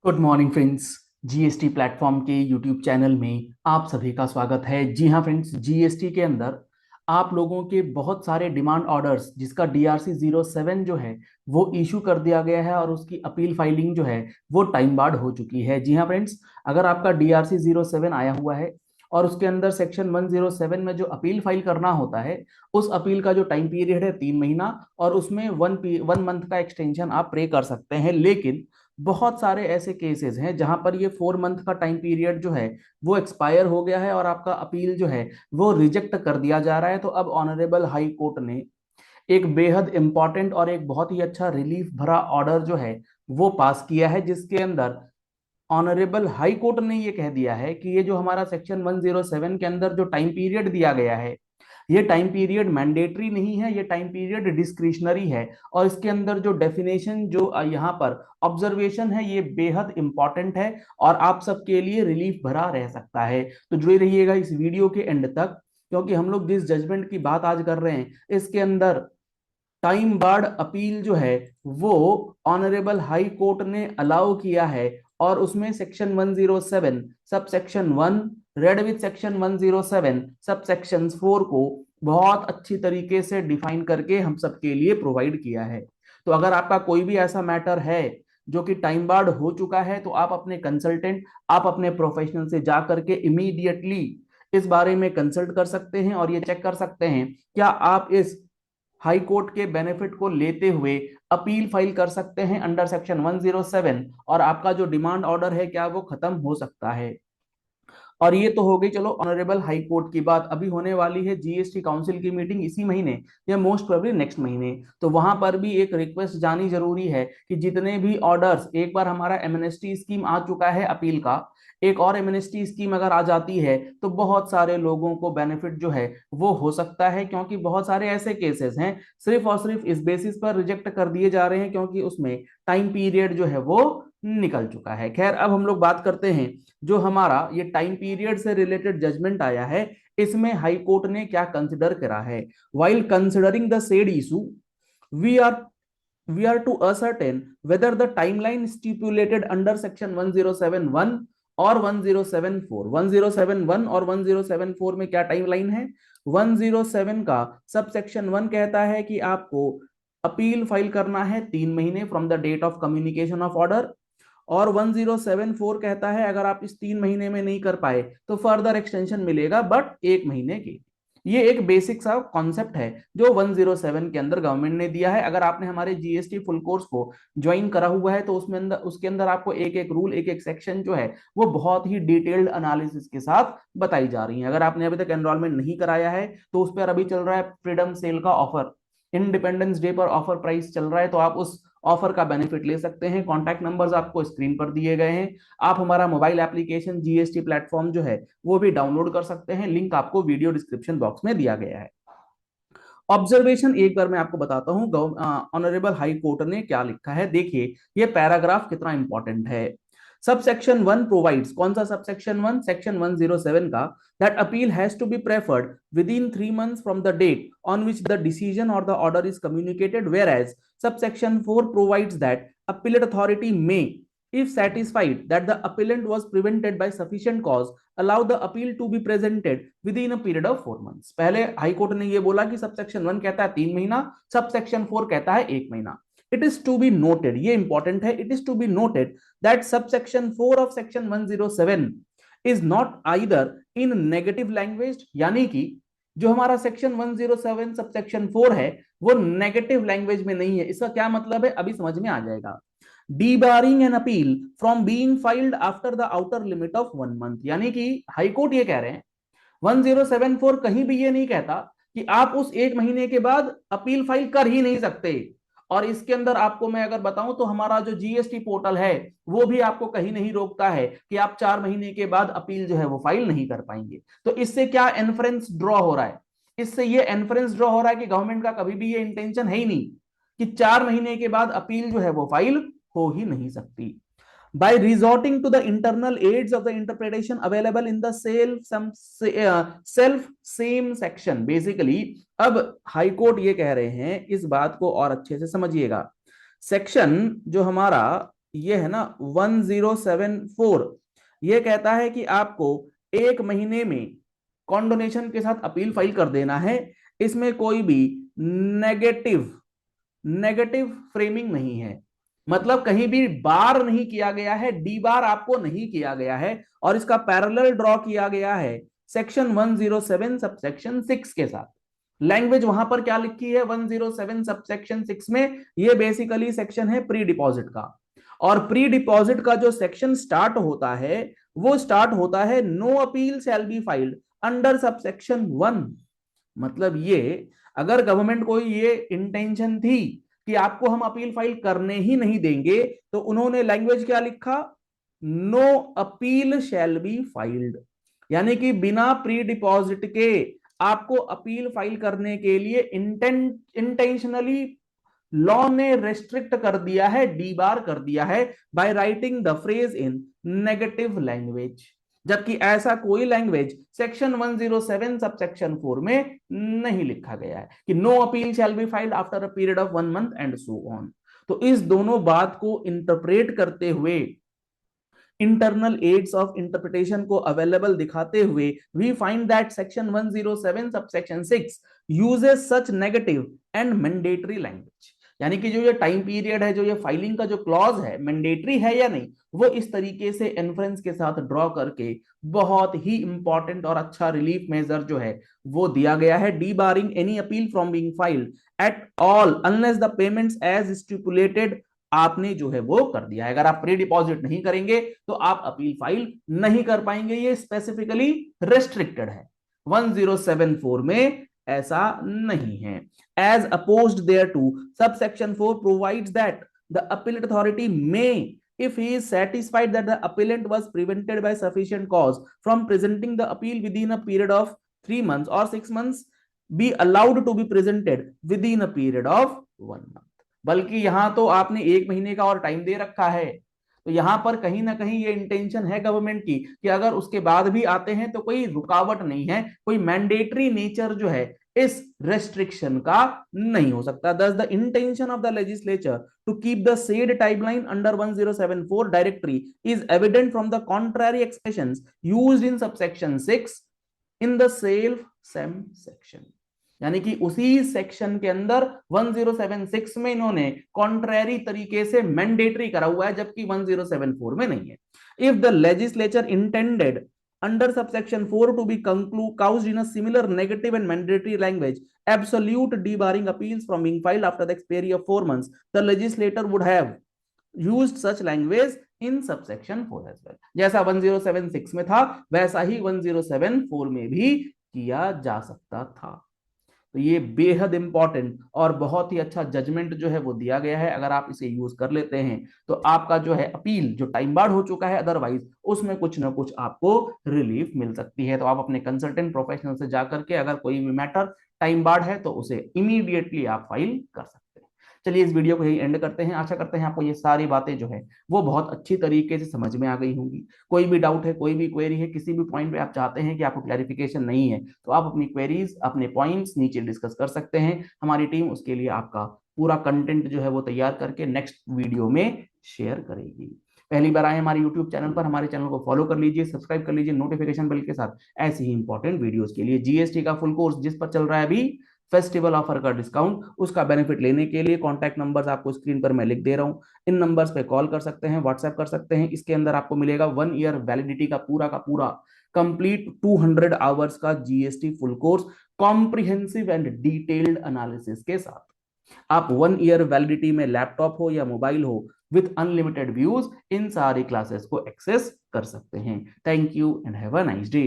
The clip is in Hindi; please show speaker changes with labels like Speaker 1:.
Speaker 1: Good morning friends. GST platform के यूट्यूब चैनल में आप सभी का स्वागत है। जी हाँ फ्रेंड्स, जीएसटी के अंदर आप लोगों के बहुत सारे डिमांड ऑर्डर्स जिसका डीआरसी 07 जो है वो इशू कर दिया गया है और उसकी अपील फाइलिंग जो है वो टाइम बार्ड हो चुकी है। जी हाँ फ्रेंड्स, अगर आपका डीआरसी 07 आया हुआ है और उसके अंदर सेक्शन 107 में जो अपील फाइल करना होता है, उस अपील का जो टाइम पीरियड है 3 महीना, और उसमें वन मंथ का एक्सटेंशन आप प्रे कर सकते हैं। लेकिन बहुत सारे ऐसे केसेस हैं जहां पर ये 4 मंथ का टाइम पीरियड जो है वो एक्सपायर हो गया है और आपका अपील जो है वो रिजेक्ट कर दिया जा रहा है। तो अब ऑनरेबल हाई कोर्ट ने एक बेहद इंपॉर्टेंट और एक बहुत ही अच्छा रिलीफ भरा ऑर्डर जो है वो पास किया है, जिसके अंदर ऑनरेबल हाई कोर्ट ने ये कह दिया है कि ये जो हमारा सेक्शन 107 के अंदर जो टाइम पीरियड दिया गया है, ये टाइम पीरियड मैंडेटरी नहीं है, ये टाइम पीरियड डिस्क्रिशनरी है। और इसके अंदर जो डेफिनेशन जो यहाँ पर ऑब्जर्वेशन है ये बेहद इंपॉर्टेंट है और आप सबके लिए रिलीफ भरा रह सकता है। तो जुड़े रहिएगा इस वीडियो के एंड तक, क्योंकि हम लोग जिस जजमेंट की बात आज कर रहे हैं इसके अंदर टाइम बार्ड अपील जो है वो ऑनरेबल हाई कोर्ट ने अलाउ किया है। और उसमें section 107 sub section 1 red with section 107 sub section 4 को बहुत अच्छी तरीके से डिफाइन करके हम सबके लिए प्रोवाइड किया है। तो अगर आपका कोई भी ऐसा मैटर है जो कि टाइम बार्ड हो चुका है, तो आप अपने कंसल्टेंट, आप अपने प्रोफेशनल से जा करके इमीडिएटली इस बारे में कंसल्ट कर सकते हैं और ये चेक कर सकते हैं क्या आप इस हाई कोर्ट के बेनिफिट को लेते हुए अपील फाइल कर सकते हैं अंडर सेक्शन 107, और आपका जो डिमांड ऑर्डर है क्या वो खत्म हो सकता है। और ये तो हो गई चलो ऑनरेबल हाई कोर्ट की बात। अभी होने वाली है जीएसटी काउंसिल की मीटिंग इसी महीने या मोस्ट प्रोबेबली नेक्स्ट महीने। तो वहां पर भी एक रिक्वेस्ट जानी जरूरी है कि जितने भी ऑर्डर्स, एक बार हमारा एमनेस्टी स्कीम आ चुका है अपील का, एक और एमनेस्टी स्कीम अगर आ जाती है तो बहुत सारे लोगों को बेनिफिट जो है वो हो सकता है, क्योंकि बहुत सारे ऐसे केसेस हैं सिर्फ और सिर्फ इस बेसिस पर रिजेक्ट कर दिए जा रहे हैं क्योंकि उसमें टाइम पीरियड जो है वो निकल चुका है। खैर, अब हम लोग बात करते हैं जो हमारा ये टाइम पीरियड से रिलेटेड जजमेंट आया है, इसमें हाई कोर्ट ने क्या कंसिडर करा है। While considering the said issue, we are we are to ascertain whether the timeline stipulated under section 1071 और 1074, 1071 और 1074 में क्या टाइमलाइन है। 107 का सब सेक्शन 1 कहता है कि आपको अपील फाइल करना है 3 महीने from the date of communication of order, और 1074 कहता है अगर आप इस 3 महीने में नहीं कर पाए तो फर्दर एक्सटेंशन मिलेगा बट 1 महीने की। ये एक बेसिक सा कॉन्सेप्ट है जो 107 के अंदर गवर्नमेंट ने दिया है। अगर आपने हमारे जीएसटी फुल कोर्स को ज्वाइन करा हुआ है तो उसमें अंदर उसके अंदर आपको एक एक रूल, एक एक सेक्शन जो है वो बहुत ही डिटेल्ड एनालिसिस के साथ बताई जा रही है। अगर आपने अभी तक एनरोलमेंट नहीं कराया है तो उस पर अभी चल रहा है फ्रीडम सेल का ऑफर, इंडिपेंडेंस डे पर ऑफर प्राइस चल रहा है, तो आप उस ऑफर का बेनिफिट ले सकते हैं। कॉन्टैक्ट नंबर्स आपको स्क्रीन पर दिए गए हैं। आप हमारा मोबाइल एप्लीकेशन जीएसटी प्लेटफॉर्म जो है वो भी डाउनलोड कर सकते हैं, लिंक आपको वीडियो डिस्क्रिप्शन बॉक्स में दिया गया है। ऑब्जर्वेशन एक बार मैं आपको बताता हूं ऑनरेबल हाई कोर्ट ने क्या लिखा है। देखिए ये पैराग्राफ कितना इंपॉर्टेंट है। सबसेक्शन 1 प्रोवाइड्स, कौन सा सबसेक्शन 1, सेक्शन 107 का, that appeal has to be preferred within 3 months from the date on which the decision और the order is communicated, whereas subsection 4 provides that appellate authority may, if satisfied that the appellant was prevented by sufficient cause, allow the appeal to be presented within a period of 4 months। पहले हाई कोर्ट ने ये बोला कि सबसेक्शन 1 कहता है 3 महीना, सबसेक्शन 4 कहता है 1 महीना। It is to be noted, ये इंपॉर्टेंट है, it is to be noted that subsection 4 of section 107 is not either in negative language, यानी कि जो हमारा सेक्शन 107 सबसेक्शन 4 है वो नेगेटिव लैंग्वेज में नहीं है। इसका क्या मतलब है अभी समझ में आ जाएगा। debarring an appeal from being filed after the outer limit of 1 month, यानी कि हाई कोर्ट ये कह रहे हैं 1074 कहीं भी ये नहीं कहता कि आप उस 1 महीने के बाद अपील फाइल कर ही नहीं सकते। और इसके अंदर आपको मैं अगर बताऊं तो हमारा जो जीएसटी पोर्टल है वो भी आपको कहीं नहीं रोकता है कि आप 4 महीने के बाद अपील जो है वो फाइल नहीं कर पाएंगे। तो इससे क्या इन्फ्रेंस ड्रॉ हो रहा है, इससे ये इन्फ्रेंस ड्रॉ हो रहा है कि गवर्नमेंट का कभी भी ये इंटेंशन है ही नहीं कि 4 महीने के बाद अपील जो है वो फाइल हो ही नहीं सकती। by resorting to the internal aids of the interpretation available in the self same section, basically अब हाई कोर्ट ये कह रहे हैं, इस बात को और अच्छे से समझिएगा। सेक्शन जो हमारा ये है ना 1074, ये कहता है कि आपको 1 महीने में कॉन्डोनेशन के साथ अपील फाइल कर देना है। इसमें कोई भी नेगेटिव नेगेटिव फ्रेमिंग नहीं है, मतलब कहीं भी बार नहीं किया गया है, डी बार आपको नहीं किया गया है, और इसका पैरेलल ड्रॉ किया गया है सेक्शन 107 सबसेक्शन 6 के साथ। लैंग्वेज वहां पर क्या लिखी है 107 सबसेक्शन 6 में, ये बेसिकली सेक्शन है प्री डिपॉजिट का। और प्री डिपॉजिट का जो सेक्शन स्टार्ट होता है वो स्टार्ट होता है no appeal shall be filed under subsection 1। मतलब ये, अगर गवर्नमेंट को ये इंटेंशन थी कि आपको हम अपील फाइल करने ही नहीं देंगे, तो उन्होंने लैंग्वेज क्या लिखा, no appeal shall be filed, यानी कि बिना प्री डिपॉजिट के आपको अपील फाइल करने के लिए इंटेंशनली लॉ ने रेस्ट्रिक्ट कर दिया है, डी बार कर दिया है by writing the phrase in negative language. जबकि ऐसा कोई लैंग्वेज सेक्शन 107 सबसेक्शन 4 में नहीं लिखा गया है कि no appeal shall be filed after a period of 1 month and so on. तो इस दोनों बात को इंटरप्रेट करते हुए, इंटरनल एड्स ऑफ इंटरप्रिटेशन को अवेलेबल दिखाते हुए, we find that section 107 subsection 6 uses such negative and mandatory language. यानी कि जो ये टाइम पीरियड है, जो ये फाइलिंग का जो क्लॉज है, मैंडेटरी है या नहीं, वो इस तरीके से इन्फ्रेंस के साथ ड्रॉ करके बहुत ही इंपॉर्टेंट और अच्छा रिलीफ मेजर जो है वो दिया गया है, debarring any appeal from being filed at all unless the payments as stipulated आपने जो है वो कर दिया है। अगर आप प्री डिपॉजिट नहीं करेंगे तो आप अपील फाइल नहीं कर पाएंगे, ये स्पेसिफिकली रेस्ट्रिक्टेड है। 1074 में ऐसा नहीं है। As opposed there to subsection 4 provides that the appellate authority may, if he is satisfied that the appellant was prevented by sufficient cause from presenting the appeal within a period of 3 months or 6 months, be allowed to be presented within a period of 1 month। बल्कि यहां तो आपने 1 महीने का और टाइम दे रखा है, तो यहां पर कहीं ना कहीं ये इंटेंशन है गवर्नमेंट की कि अगर उसके बाद भी आते हैं तो कोई रुकावट नहीं है, कोई मैंडेटरी नेचर जो है इस रेस्ट्रिक्शन का नहीं हो सकता। Thus the intention of the legislature to keep the said timeline under 1074 directory is evident from the contrary expressions used in subsection 6 in the same section. यानी कि उसी सेक्शन के अंदर 1076 में इन्होंने कॉन्ट्ररी तरीके से मैंडेटरी करा हुआ है, जबकि 1074 में नहीं है। If the legislature intended under subsection 4 to be couched in a similar negative and mandatory language, absolute debarring appeals from being filed after the expiry of 4 months, the legislator would have used such language in subsection 4 as well। जैसा 1076 में था वैसा ही 1074 में भी किया जा सकता था। तो ये बेहद इंपॉर्टेंट और बहुत ही अच्छा जजमेंट जो है वो दिया गया है। अगर आप इसे यूज कर लेते हैं तो आपका जो है अपील जो टाइम बार्ड हो चुका है अदरवाइज, उसमें कुछ ना कुछ आपको रिलीफ मिल सकती है। तो आप अपने कंसल्टेंट प्रोफेशनल से जाकर के अगर कोई भी मैटर टाइम बार्ड है तो उसे इमीडिएटली आप फाइल कर सकते हैं। चलिए इस वीडियो को यही एंड करते हैं। आशा करते हैं आपको ये सारी बातें जो है वो बहुत अच्छी तरीके से समझ में आ गई होंगी। कोई भी डाउट है, कोई भी क्वेरी है, किसी भी पॉइंट पे आप चाहते हैं कि आपको क्लैरिफिकेशन नहीं है, तो आप अपनी क्वेरीज, अपने पॉइंट्स नीचे डिस्कस कर सकते हैं। हमारी टीम उसके लिए आपका पूरा कंटेंट जो है वो तैयार करके नेक्स्ट वीडियो में शेयर करेगी। पहली बार आए हमारे YouTube चैनल पर, हमारे चैनल को फॉलो कर लीजिए, सब्सक्राइब कर लीजिए नोटिफिकेशन बेल के साथ ऐसी ही इंपॉर्टेंट वीडियोस के लिए। जीएसटी का फुल कोर्स जिस पर चल रहा है अभी फेस्टिवल ऑफर का डिस्काउंट, उसका बेनिफिट लेने के लिए कॉन्टैक्ट नंबर्स आपको स्क्रीन पर मैं लिख दे रहा हूं, इन नंबर्स पे कॉल कर सकते हैं, व्हाट्सएप कर सकते हैं। इसके अंदर आपको मिलेगा 1 ईयर वैलिडिटी का पूरा कंप्लीट 200 आवर्स का GST full course comprehensive and detailed analysis के साथ। आप 1 ईयर वैलिडिटी में लैपटॉप हो या मोबाइल हो विद अनलिमिटेड व्यूज इन सारी क्लासेस को एक्सेस कर सकते हैं। Thank you and have a nice day.